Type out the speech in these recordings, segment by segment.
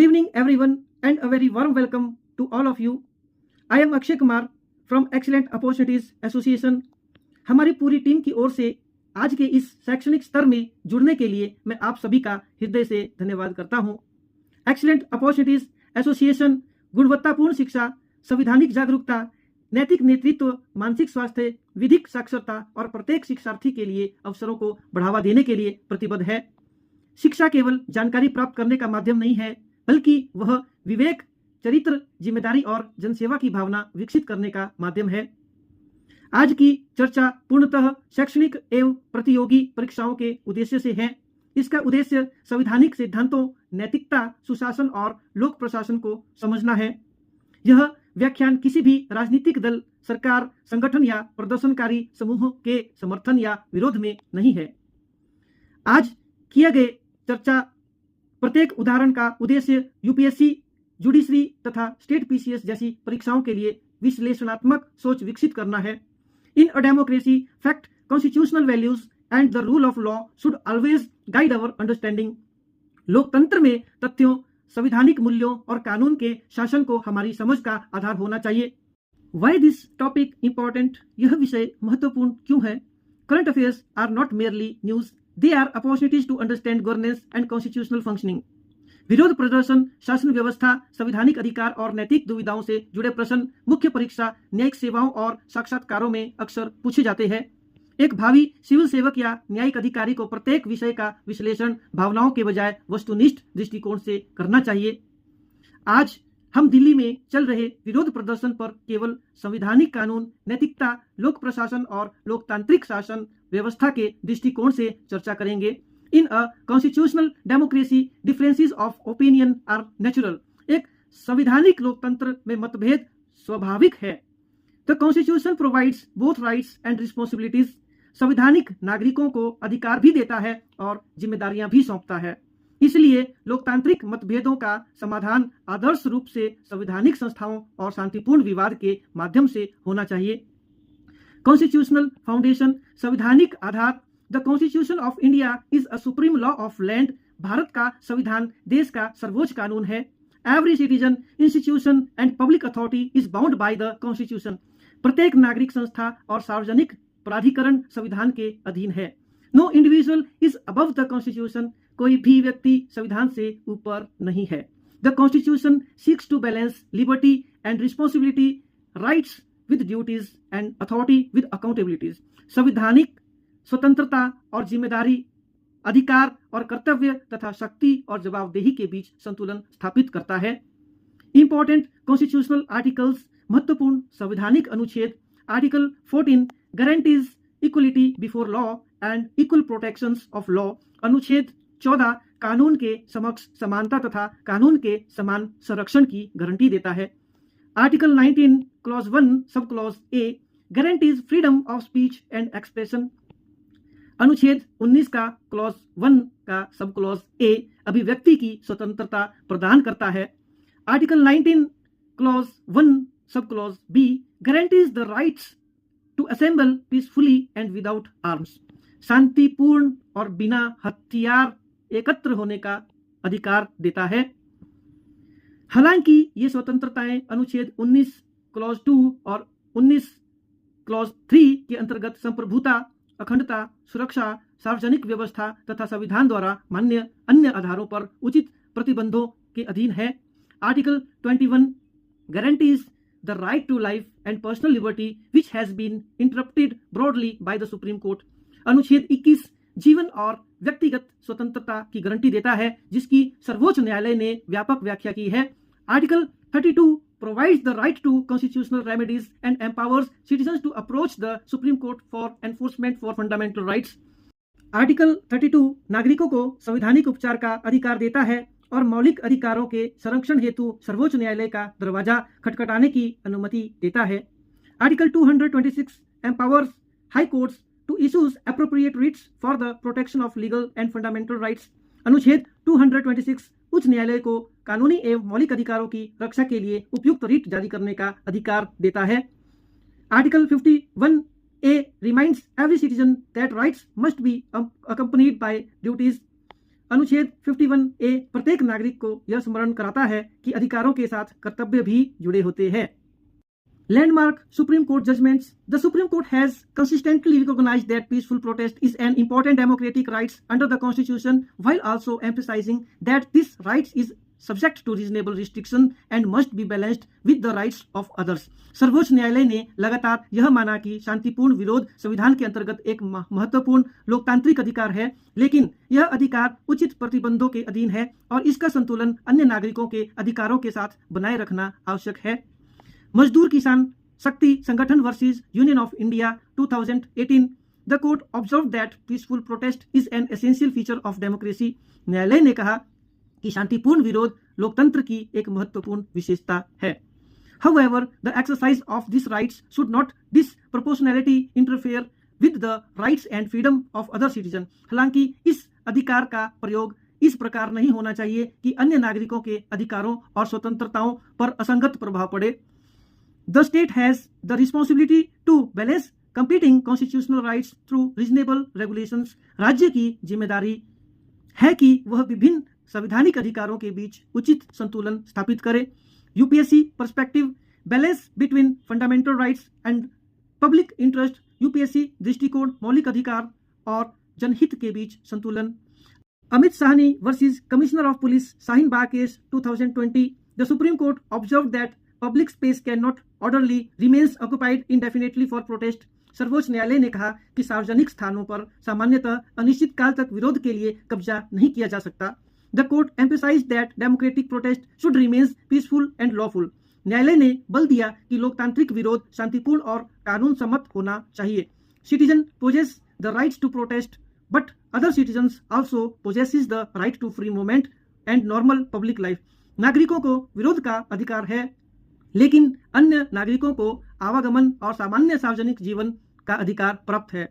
Good evening, everyone, and a very warm welcome to all of you. I am Akshay Kumar from Excellent Opportunities Association. हमारी पूरी team की ओर से आज के इस शैक्षणिक स्तर में जुड़ने के लिए मैं आप सभी का हृदय से धन्यवाद करता हूं। एक्सीलेंट अपॉर्चुनिटीज एसोसिएशन गुणवत्तापूर्ण शिक्षा, संवैधानिक जागरूकता, नैतिक नेतृत्व, मानसिक स्वास्थ्य, विधिक साक्षरता और प्रत्येक शिक्षार्थी के लिए अवसरों को बढ़ावा देने के लिए प्रतिबद्ध है। शिक्षा केवल जानकारी प्राप्त करने का माध्यम नहीं है, बल्कि वह विवेक, चरित्र, जिम्मेदारी और जनसेवा की भावना विकसित करने का माध्यम है। आज की चर्चा पूर्णतः शैक्षणिक एवं प्रतियोगी परीक्षाओं के उद्देश्य से है। इसका उद्देश्य संवैधानिक सिद्धांतों, नैतिकता, सुशासन और लोक प्रशासन को समझना है। यह व्याख्यान किसी भी राजनीतिक दल, सरकार, संगठन या प्रदर्शनकारी समूह के समर्थन या विरोध में नहीं है। आज किए गए चर्चा प्रत्येक उदाहरण का उद्देश्य यूपीएससी, जुडिशरी तथा स्टेट पीसीएस जैसी परीक्षाओं के लिए विश्लेषणात्मक सोच विकसित करना है। In a democracy, fact, constitutional values and the rule of law should always guide our understanding. लोकतंत्र में तथ्यों, संवैधानिक मूल्यों और कानून के शासन को हमारी समझ का आधार होना चाहिए। Why this topic important? यह विषय महत्वपूर्ण क्यों है? Current affairs are not merely news, they are opportunities to understand governance and constitutional functioning. विरोध प्रदर्शन, शासन व्यवस्था, संवैधानिक अधिकार और नैतिक दुविधाओं से जुड़े प्रश्न मुख्य परीक्षा, न्यायिक सेवाओं और साक्षात्कारों में अक्सर पूछे जाते हैं। एक भावी सिविल सेवक या न्यायिक अधिकारी को प्रत्येक विषय का विश्लेषण भावनाओं के बजाय वस्तुनिष्ठ दृष्टिकोण से करना चाहिए। आज हम दिल्ली में चल रहे विरोध प्रदर्शन पर केवल संवैधानिक कानून, नैतिकता, लोक प्रशासन और लोकतांत्रिक शासन व्यवस्था के दृष्टिकोण से चर्चा करेंगे। In a constitutional democracy, differences of opinion are natural. एक संवैधानिक लोकतंत्र में मतभेद स्वाभाविक है। The constitution provides both rights and responsibilities. संवैधानिक नागरिकों को अधिकार भी देता है और जिम्मेदारियां भी सौंपता है। इसलिए लोकतांत्रिक मतभेदों का समाधान आदर्श रूप से संवैधानिक संस्थाओं और शांतिपूर्ण विवाद के माध्यम से होना चाहिए। कॉन्स्टिट्यूशनल फाउंडेशन, संवैधानिक आधार। The constitution of India is a supreme law of land. भारत का संविधान देश का सर्वोच्च कानून है। Every citizen, institution and public authority is bound by the constitution. प्रत्येक नागरिक संस्था और सार्वजनिक प्राधिकरण संविधान के अधीन है। No individual is above the constitution. कोई भी व्यक्ति संविधान से ऊपर नहीं है। The constitution seeks to balance liberty and responsibility, rights with duties and authority with accountabilities. संविधानिक स्वतंत्रता और जिम्मेदारी, अधिकार और कर्तव्य तथा शक्ति और जवाबदेही के बीच संतुलन स्थापित करता है। इंपॉर्टेंट कॉन्स्टिट्यूशनल आर्टिकल्स, महत्वपूर्ण संवैधानिक अनुच्छेद। Article 14 guarantees equality before law and equal protections of law. अनुच्छेद 14 कानून के समक्ष समानता तथा कानून के समान संरक्षण की गारंटी देता है। Article 19 clause 1 sub clause A guarantees freedom of speech and expression. अनुच्छेद 19 का क्लॉज 1 का सब क्लॉज ए अभिव्यक्ति की स्वतंत्रता प्रदान करता है। Article 19 clause 1 sub clause B guarantees the rights to assemble peacefully and without arms. शांतिपूर्ण और बिना हथियार एकत्र होने का अधिकार देता है। हालांकि ये स्वतंत्रताएं अनुच्छेद 19 क्लॉज 2 और 19 क्लॉज 3 के अंतर्गत संप्रभुता, अखंडता, सुरक्षा, सार्वजनिक व्यवस्था तथा संविधान द्वारा मान्य अन्य आधारों पर उचित प्रतिबंधों के अधीन है। Article 21 guarantees the right to life and personal liberty which has been interpreted broadly by the supreme court. अनुच्छेद 21 जीवन और व्यक्तिगत स्वतंत्रता की गारंटी देता है, जिसकी सर्वोच्च न्यायालय ने व्यापक व्याख्या की है। Article 32 provides the right to constitutional remedies and empowers citizens to approach the Supreme Court for enforcement for fundamental rights. Article 32 नागरिकों को संवैधानिक उपचार का अधिकार देता है और मौलिक अधिकारों के संरक्षण हेतु सर्वोच्च न्यायालय का दरवाजा खटखटाने की अनुमति देता है। Article 226 empowers high courts to issue appropriate writs for the protection of legal and fundamental rights. अनुच्छेद 226 उच्च न्यायालय को कानूनी एवं मौलिक अधिकारों की रक्षा के लिए उपयुक्त रिट जारी करने का अधिकार देता है। Article 51A reminds every citizen that rights must be accompanied by duties. अनुच्छेद 51A प्रत्येक नागरिक को यह स्मरण कराता है कि अधिकारों के साथ कर्तव्य भी जुड़े होते हैं। Landmark Supreme Court judgments. The Supreme Court has consistently recognized that peaceful protest is an important democratic right under the Constitution, while also emphasizing that this right is subject to reasonable restriction and must be balanced with the rights of others. सर्वोच्च न्यायालय ने लगातार यह माना कि शांतिपूर्ण विरोध संविधान के अंतर्गत एक महत्वपूर्ण लोकतांत्रिक अधिकार है, लेकिन यह अधिकार उचित प्रतिबंधों के अधीन है और इसका संतुलन अन्य नागरिकों के अधिकारों के साथ बनाए रखना आवश्यक है। मजदूर किसान शक्ति संगठन versus union of India 2018, the court observe that peaceful protest is an essential feature of democracy. न्यायालय ने कहा कि शांतिपूर्ण विरोध लोकतंत्र की एक महत्वपूर्ण विशेषता है। However, the exercise of these rights should not disproportionately interfere with the rights and freedom of other citizens. हालांकि इस अधिकार का प्रयोग इस प्रकार नहीं होना चाहिए कि अन्य नागरिकों के अधिकारों और स्वतंत्रताओं पर असंगत प्रभाव पड़े। The state has the responsibility to balance competing constitutional rights through reasonable regulations. राज्य की जिम्मेदारी है कि वह विभिन्न संवैधानिक अधिकारों के बीच उचित संतुलन स्थापित करे। UPSC perspective, balance between fundamental rights and public interest. UPSC दृष्टिकोण, मौलिक अधिकार और जनहित के बीच संतुलन। Amit Sahni versus commissioner of police Shaheen Bagh case 2020, the supreme court observe that public space can not orderly remains occupied indefinitely for protest. सर्वोच्च न्यायालय ने कहा कि सार्वजनिक स्थानों पर सामान्यतः अनिश्चित काल तक विरोध के लिए कब्जा नहीं किया जा सकता। The court emphasised that democratic protest should remains peaceful and lawful. न्यायालय ने बल दिया कि लोकतांत्रिक विरोध शांतिपूर्ण और कानून सम्मत होना चाहिए। Citizen possess the right to protest but other citizens also possesses the right to free movement and normal public life. नागरिकों को विरोध का अधिकार है, लेकिन अन्य नागरिकों को आवागमन और सामान्य सार्वजनिक जीवन का अधिकार प्राप्त है।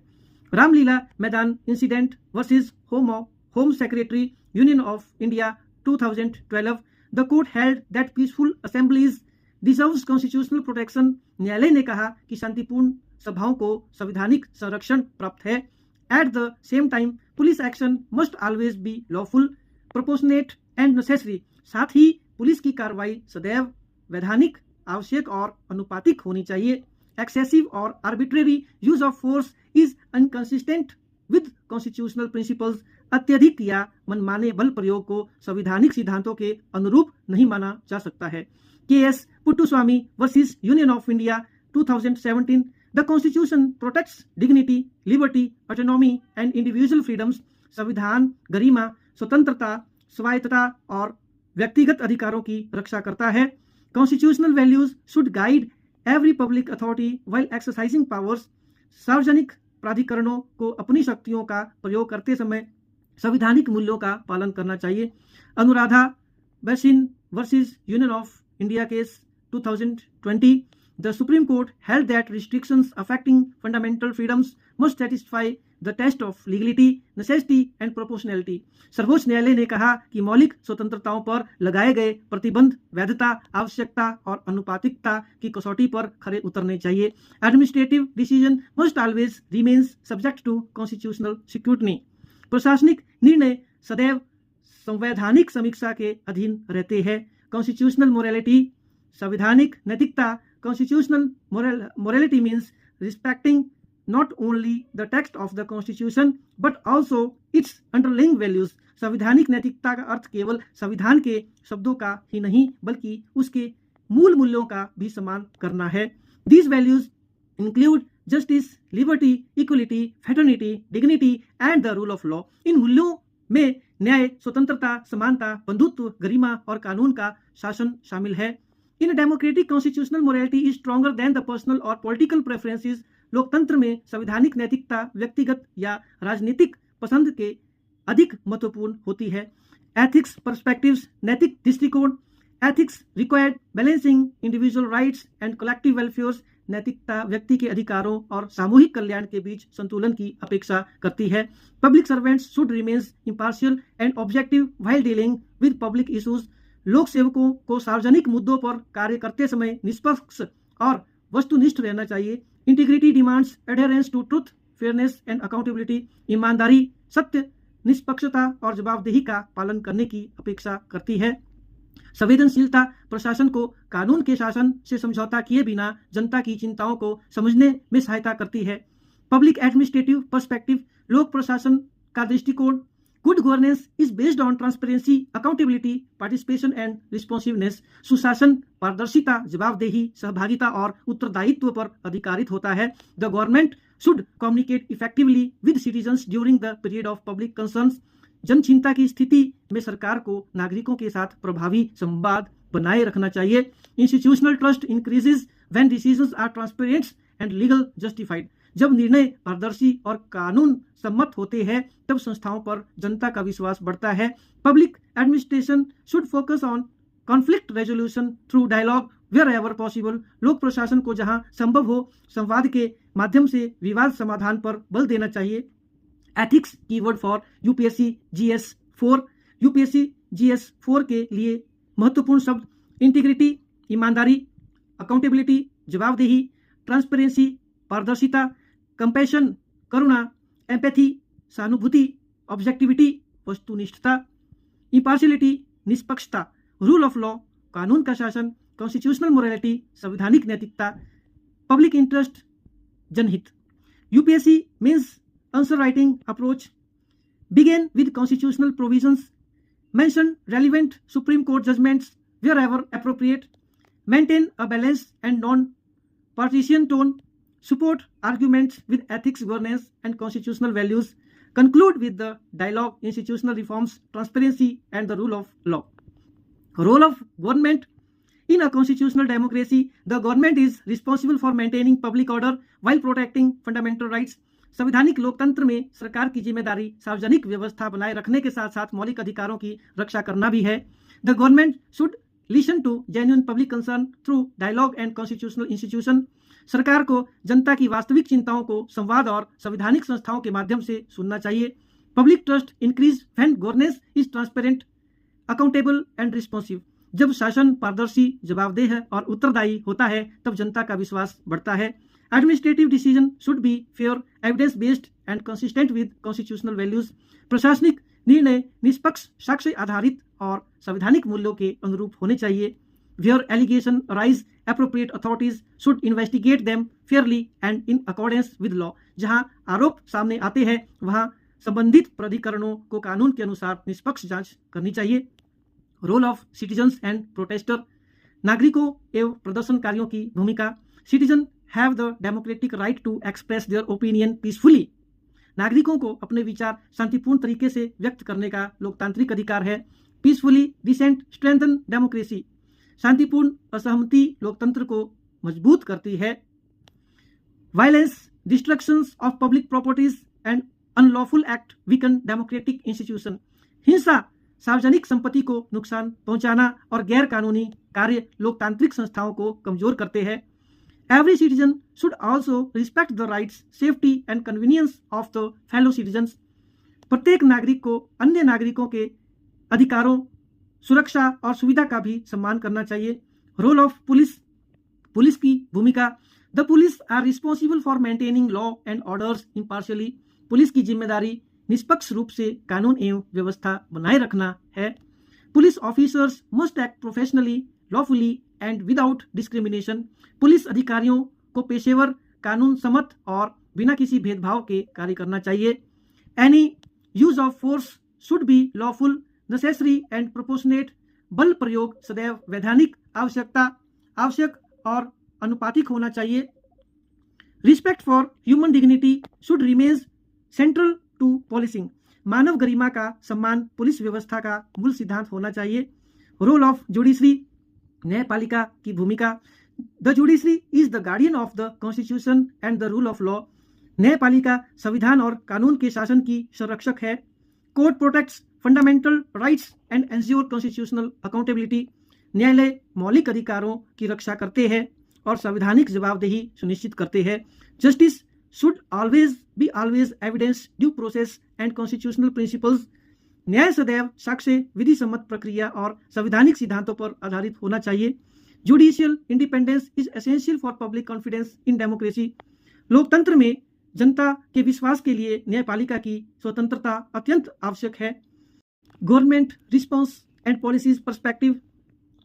रामलीला मैदान incident versus home secretary union of India 2012, the court held that peaceful assemblies deserves constitutional protection. न्यायालय ने कहा कि शांतिपूर्ण सभाओं को संवैधानिक संरक्षण प्राप्त है। At the same time police action must always be lawful, proportionate and necessary. साथ ही पुलिस की कार्रवाई सदैव वैधानिक, आवश्यक और अनुपातिक होनी चाहिए। एक्सेसिव और arbitrary use of force is inconsistent with constitutional principles. अत्यधिक या मनमाने बल प्रयोग को संवैधानिक सिद्धांतों के अनुरूप नहीं माना जा सकता है। K S Puttaswamy versus union of India 2017, the constitution protects dignity, liberty, autonomy and individual freedoms. संविधान गरिमा, स्वतंत्रता, स्वायत्तता और व्यक्तिगत अधिकारों की रक्षा करता है। Constitutional values should guide every public authority while exercising powers. सार्वजनिक प्राधिकरणों को अपनी शक्तियों का प्रयोग करते समय संवैधानिक मूल्यों का पालन करना चाहिए। Anuradha Bhasin versus union of India case 2020, the supreme court held that restrictions affecting fundamental freedoms must satisfy the test of legality, necessity and proportionality. सर्वोच्च न्यायालय ने कहा कि मौलिक स्वतंत्रताओं पर लगाए गए प्रतिबंध वैधता, आवश्यकता और अनुपातिकता की कसौटी पर खरे उतरने चाहिए। Administrative decision must always remains subject to constitutional scrutiny. प्रशासनिक निर्णय सदैव संवैधानिक समीक्षा के अधीन रहते हैं। कॉन्स्टिट्यूशनल मोरालिटी, संवैधानिक नैतिकता। Constitutional morality means respecting not only the text of the constitution but also its underlying values. संवैधानिक नैतिकता का अर्थ केवल संविधान के शब्दों का ही नहीं बल्कि उसके मूल मूल्यों का भी सम्मान करना है। These values include justice, liberty, equality, fraternity, dignity and the rule of law. इन मूल्यों में न्याय, स्वतंत्रता, समानता, बंधुत्व, गरिमा और कानून का शासन शामिल है। In a democratic constitutional morality is stronger than the personal or political preferences. लोकतंत्र में संवैधानिक नैतिकता व्यक्तिगत या राजनीतिक पसंद के अधिक महत्वपूर्ण होती है। एथिक्स पर्सपेक्टिव्स, नैतिक दृष्टिकोण। Ethics required balancing individual rights and collective welfares. नैतिकता व्यक्ति के अधिकारों और सामूहिक कल्याण के बीच संतुलन की अपेक्षा करती है। Public servants should remains impartial and objective while dealing with public issues. लोक सेवकों को सार्वजनिक मुद्दों पर कार्य करते समय निष्पक्ष और वस्तुनिष्ठ रहना चाहिए। Integrity demands adherence to truth, fairness and accountability. ईमानदारी, सत्य, निष्पक्षता और जवाबदेही का पालन करने की अपेक्षा करती है। संवेदनशीलता प्रशासन को कानून के शासन से समझौता किए बिना जनता की चिंताओं को समझने में सहायता करती है। पब्लिक एडमिनिस्ट्रेटिव पर्सपेक्टिव, लोक प्रशासन का दृष्टिकोण। Good governance is based on transparency, accountability, participation and responsiveness. सुशासन पारदर्शिता, जवाबदेही, सहभागिता और उत्तरदायित्व पर आधारित होता है। The government should communicate effectively with citizens during the period of public concerns. जनचिंता की स्थिति में सरकार को नागरिकों के साथ प्रभावी संवाद बनाए रखना चाहिए। Institutional trust increases when decisions are transparent and legal justified. जब निर्णय पारदर्शी और कानून सम्मत होते हैं तब संस्थाओं पर जनता का विश्वास बढ़ता है। Public administration should focus on conflict resolution through dialogue where possible. लोक प्रशासन को जहां संभव हो संवाद के माध्यम से विवाद समाधान पर बल देना चाहिए। Ethics keyword for UPSC GS 4। UPSC GS 4 के लिए महत्वपूर्ण शब्द इंटीग्रिटी, ईमानदारी, अकाउंटेबिलिटी, जवाबदेही, ट्रांसपेरेंसी, पारदर्शिता, कंपैशन, करुणा, एम्पैथी, सहानुभूति, ऑब्जेक्टिविटी, वस्तुनिष्ठता, इम्पार्शियलिटी, निष्पक्षता, रूल ऑफ लॉ, कानून का शासन, कॉन्स्टिट्यूशनल मोरालिटी, संवैधानिक नैतिकता, पब्लिक इंटरेस्ट, जनहित। UPSC means answer writing approach begin with constitutional provisions, mention relevant Supreme Court judgments wherever appropriate, maintain a balanced and non-partisan tone, support arguments with ethics, governance and constitutional values, conclude with the dialogue, institutional reforms, transparency and the rule of law. Role of government in a constitutional democracy, the government is responsible for maintaining public order while protecting fundamental rights. संवैधानिक लोकतंत्र में सरकार की जिम्मेदारी सार्वजनिक व्यवस्था बनाए रखने के साथ साथ मौलिक अधिकारों की रक्षा करना भी है। The government should listen to genuine public concern through dialogue and constitutional institution. सरकार को जनता की वास्तविक चिंताओं को संवाद और संवैधानिक संस्थाओं के माध्यम से सुनना चाहिए। Public trust increase when governance is transparent, accountable and responsive. जब शासन पारदर्शी, जवाबदेह और उत्तरदायी होता है तब जनता का विश्वास बढ़ता है। Administrative decision should be fair, evidence based and consistent with constitutional values. प्रशासनिक निर्णय निष्पक्ष, साक्ष्य आधारित और संवैधानिक मूल्यों के अनुरूप होने चाहिए। Where allegation rise, appropriate authorities should investigate them fairly and in accordance with law. जहां आरोप सामने आते हैं वहां संबंधित प्राधिकरणों को कानून के अनुसार निष्पक्ष जांच करनी चाहिए। Role of citizens and protester, नागरिकों एवं प्रदर्शनकारियों की भूमिका। Citizen have the democratic right to express their opinion peacefully. नागरिकों को अपने विचार शांतिपूर्ण तरीके से व्यक्त करने का लोकतांत्रिक अधिकार है। पीसफुली डिसेंट स्ट्रेंथन डेमोक्रेसी, शांतिपूर्ण असहमति लोकतंत्र को मजबूत करती है। Violence, destructions of public properties and unlawful act weaken democratic institution. हिंसा, सार्वजनिक संपत्ति को नुकसान पहुंचाना और गैर कानूनी कार्य लोकतांत्रिक संस्थाओं को कमजोर करते हैं। Every citizen should also respect the rights, safety and convenience of the fellow citizens. प्रत्येक नागरिक को अन्य नागरिकों के अधिकारों, सुरक्षा और सुविधा का भी सम्मान करना चाहिए। रोल ऑफ पुलिस, पुलिस की भूमिका। The police are responsible for maintaining law and orders impartially. Police की जिम्मेदारी निष्पक्ष रूप से कानून एवं व्यवस्था बनाए रखना है। Police officers must act professionally, lawfully and without discrimination. Police अधिकारियों को पेशेवर, कानून सम्मत और बिना किसी भेदभाव के कार्य करना चाहिए। Any use of force should be lawful, necessary and proportionate. बल प्रयोग सदैव वैधानिक, आवश्यक और अनुपातिक होना चाहिए। Respect for human dignity should remains central to policing. मानव गरिमा का सम्मान पुलिस व्यवस्था का मूल सिद्धांत होना चाहिए। रोल ऑफ जुडिशरी, न्यायपालिका की भूमिका। The judiciary is the guardian of the constitution and the rule of law. न्यायपालिका संविधान और कानून के शासन की संरक्षक है। Court protects fundamental rights and ensure constitutional accountability. न्यायालय मौलिक अधिकारों की रक्षा करते हैं और संवैधानिक जवाबदेही सुनिश्चित करते हैं। Justice should always evidence, due process and constitutional principles. न्याय सदैव साक्ष्य, विधि सम्मत प्रक्रिया और संवैधानिक सिद्धांतों पर आधारित होना चाहिए। Judicial independence is essential for public confidence in democracy. लोकतंत्र में जनता के विश्वास के लिए न्यायपालिका की स्वतंत्रता अत्यंत आवश्यक है। Government response and policies perspective,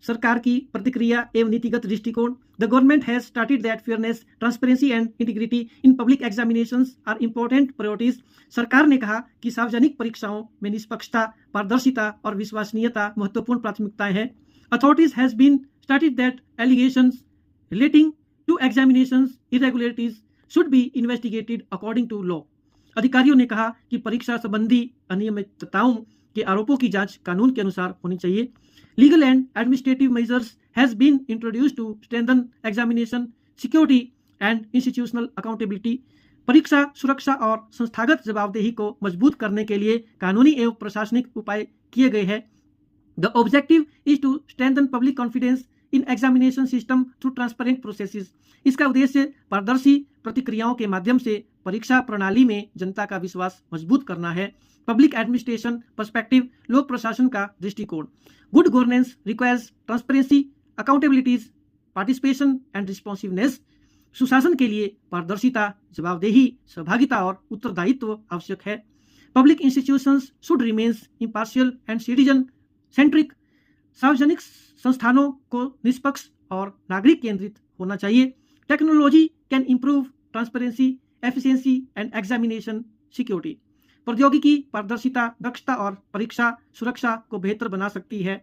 सरकार की प्रतिक्रिया एवं नीतिगत दृष्टिकोण। The government has stated that fairness, transparency and integrity in public examinations are important priorities. सरकार ने कहा कि सार्वजनिक परीक्षाओं में निष्पक्षता, पारदर्शिता और विश्वसनीयता महत्वपूर्ण प्राथमिकताएं हैं। Authorities has been stated that allegations relating to examinations irregularities should be investigated according to law. अधिकारियों ने कहा कि परीक्षा संबंधी अनियमितताओं के आरोपों की जांच कानून के अनुसार होनी चाहिए। Legal and administrative measures has been introduced to strengthen examination security and institutional accountability. परीक्षा सुरक्षा और संस्थागत जवाबदेही को मजबूत करने के लिए कानूनी एवं प्रशासनिक उपाय किए गए हैं। The objective is to strengthen public confidence in examination system through transparent processes. इसका उद्देश्य पारदर्शी प्रतिक्रियाओं के माध्यम से परीक्षा प्रणाली में जनता का विश्वास मजबूत करना है। पब्लिक एडमिनिस्ट्रेशन पर्सपेक्टिव, लोक प्रशासन का दृष्टिकोण। Good governance requires transparency, accountabilities, participation and responsiveness. सुशासन के लिए पारदर्शिता, जवाबदेही, सहभागिता और उत्तरदायित्व आवश्यक है। Public institutions should remains impartial and citizen centric. सार्वजनिक संस्थानों को निष्पक्ष और नागरिक केंद्रित होना चाहिए। Technology can improve transparency, efficiency and examination security. प्रौद्योगिकी पारदर्शिता, दक्षता और परीक्षा सुरक्षा को बेहतर बना सकती है।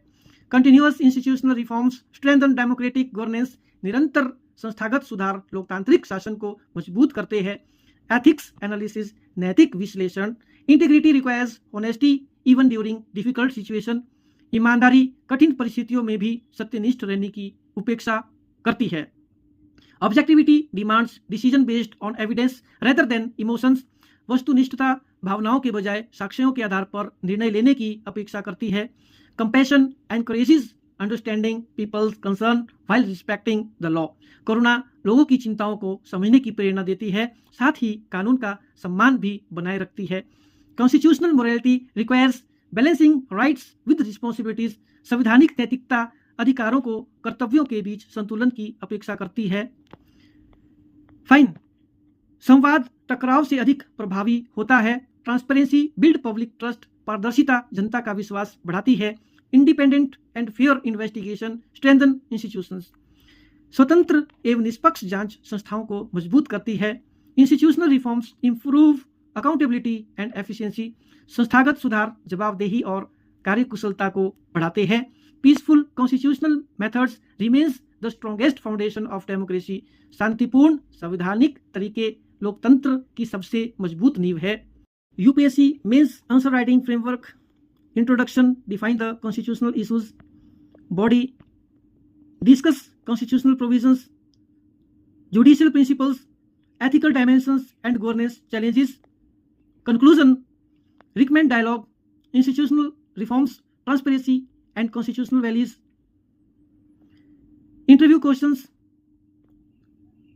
Continuous institutional reforms strengthen democratic governance. निरंतर संस्थागत सुधार लोकतांत्रिक शासन को मजबूत करते हैं। एथिक्स एनालिसिस, नैतिक विश्लेषण। Integrity requires honesty even during difficult situation. ईमानदारी कठिन परिस्थितियों में भी सत्यनिष्ठ रहने की उपेक्षा करती है। Objectivity demands decision based on evidence rather than emotions. वस्तुनिष्ठता भावनाओं के बजाय साक्ष्यों के आधार पर निर्णय लेने की अपेक्षा करती है। Compassion encourages understanding people's concern while respecting the law. करुणा लोगों की चिंताओं को समझने की प्रेरणा देती है, साथ ही कानून का सम्मान भी बनाए रखती है। Constitutional morality requires balancing rights with responsibilities. संवैधानिक नैतिकता अधिकारों को कर्तव्यों के बीच संतुलन की अपेक्षा करती है। फाइन, संवाद टकराव से अधिक प्रभावी होता है। Transparency build public trust. पारदर्शिता जनता का विश्वास बढ़ाती है। Independent and fair investigation strengthen institutions. स्वतंत्र एवं निष्पक्ष जांच संस्थाओं को मजबूत करती है। Institutional reforms improve accountability and efficiency. संस्थागत सुधार जवाबदेही और कार्यकुशलता को बढ़ाते हैं। Peaceful constitutional methods remains the strongest foundation of democracy. शांतिपूर्ण संवैधानिक तरीके लोकतंत्र की सबसे मजबूत नींव है। UPSC mains answer writing framework introduction define the constitutional issues. Body discuss constitutional provisions, judicial principles, ethical dimensions and governance challenges. Conclusion recommend dialogue, institutional reforms, transparency and constitutional values. Interview questions.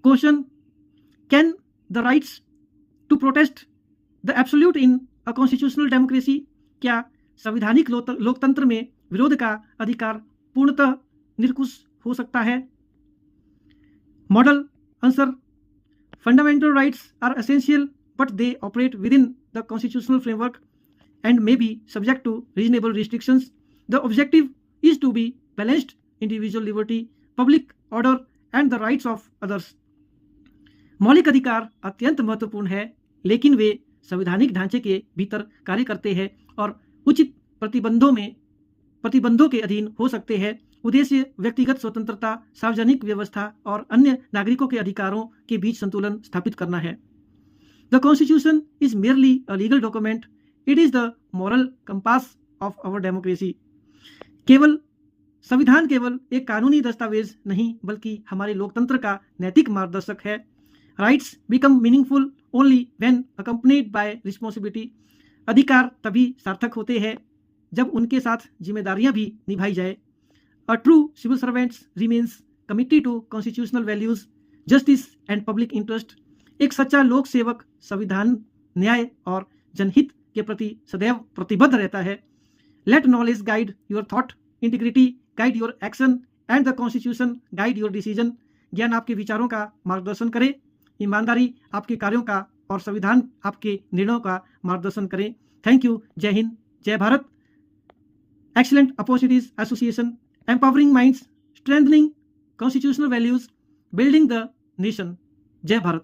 Question, can the rights to protest the absolute in a constitutional democracy? क्या संवैधानिक लोकतंत्र में विरोध का अधिकार पूर्णतः निरंकुश हो सकता है? Model answer, fundamental rights are essential but they operate within the constitutional framework and may be subject to reasonable restrictions. The objective is to be balanced individual liberty, public order and the rights of others. मौलिक अधिकार अत्यंत महत्वपूर्ण है, लेकिन वे संवैधानिक ढांचे के भीतर कार्य करते हैं और उचित प्रतिबंधों के अधीन हो सकते हैं. उद्देश्य व्यक्तिगत स्वतंत्रता, सार्वजनिक व्यवस्था और अन्य नागरिकों के अधिकारों के बीच संतुलन स्थापित करना है. The constitution is merely a legal document, it is the moral compass of our democracy. संविधान केवल एक कानूनी दस्तावेज नहीं बल्कि हमारे लोकतंत्र का नैतिक मार्गदर्शक है. Rights become meaningful only when accompanied by responsibility. अधिकार तभी सार्थक होते हैं जब उनके साथ जिम्मेदारियां भी निभाई जाए. A true civil servants remains committed to constitutional values, justice and public interest. एक सच्चा लोक सेवक संविधान, न्याय और जनहित के प्रति सदैव प्रतिबद्ध रहता है. Let knowledge guide your thought, integrity guide your action and the constitution guide your decision. ज्ञान आपके विचारों का मार्गदर्शन करे, ईमानदारी आपके कार्यों का और संविधान आपके निर्णयों का मार्गदर्शन करें। Thank you. जय हिंद, जय Bharat. Excellent opportunities association, empowering minds, strengthening constitutional values, building the nation. जय भारत।